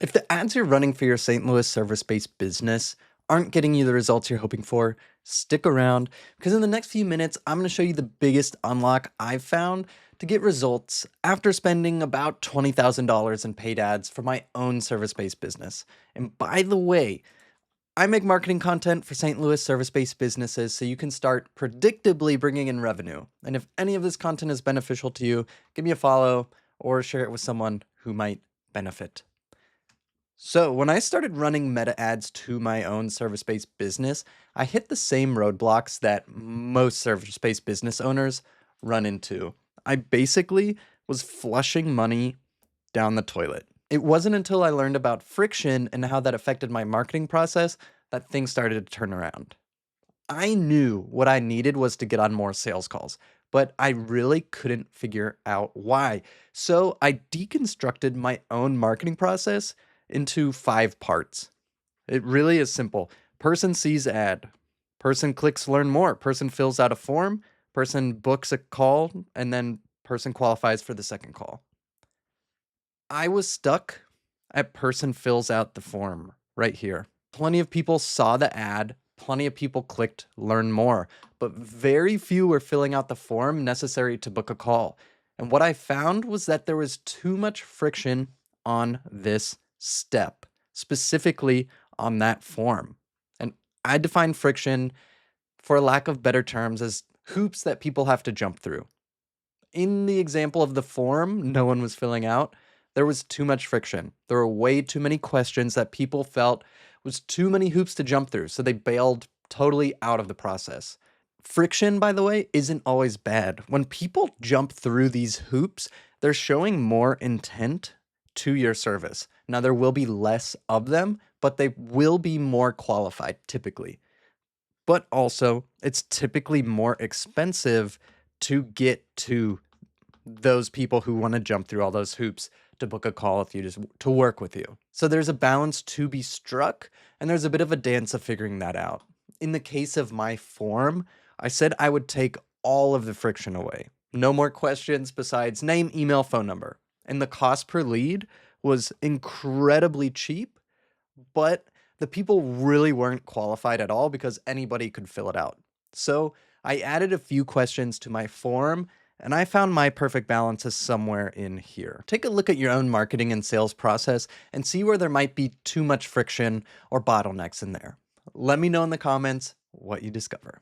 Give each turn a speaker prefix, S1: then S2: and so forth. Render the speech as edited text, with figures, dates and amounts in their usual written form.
S1: If the ads you're running for your St. Louis service-based business aren't getting you the results you're hoping for, stick around because in the next few minutes, I'm going to show you the biggest unlock I've found to get results after spending about $20,000 in paid ads for my own service-based business. And by the way, I make marketing content for St. Louis service-based businesses so you can start predictably bringing in revenue. And if any of this content is beneficial to you, give me a follow or share it with someone who might benefit. So, when I started running meta ads to my own service based business, I hit the same roadblocks that most service based business owners run into. I basically was flushing money down the toilet. It wasn't until I learned about friction and how that affected my marketing process that things started to turn around. I knew what I needed was to get on more sales calls, but I really couldn't figure out why. So I deconstructed my own marketing process into 5 parts. It really is simple. Person sees ad, person clicks learn more, person fills out a form, person books a call, and then person qualifies for the second call. I was stuck at person fills out the form right here. Plenty of people saw the ad, plenty of people clicked learn more, but very few were filling out the form necessary to book a call. And what I found was that there was too much friction on this step, specifically on that form. And I define friction, for lack of better terms, as hoops that people have to jump through. In the example of the form no one was filling out, there was too much friction. There were way too many questions that people felt was too many hoops to jump through, so they bailed totally out of the process. Friction, by the way, isn't always bad. When people jump through these hoops, they're showing more intent to your service. Now, there will be less of them, but they will be more qualified typically. But also, it's typically more expensive to get to those people who want to jump through all those hoops to book a call if you just to work with you. So there's a balance to be struck, and there's a bit of a dance of figuring that out. In the case of my form, I said I would take all of the friction away. No more questions besides name, email, phone number. And the cost per lead was incredibly cheap, but the people really weren't qualified at all because anybody could fill it out. So I added a few questions to my form and I found my perfect balance is somewhere in here. Take a look at your own marketing and sales process and see where there might be too much friction or bottlenecks in there. Let me know in the comments what you discover.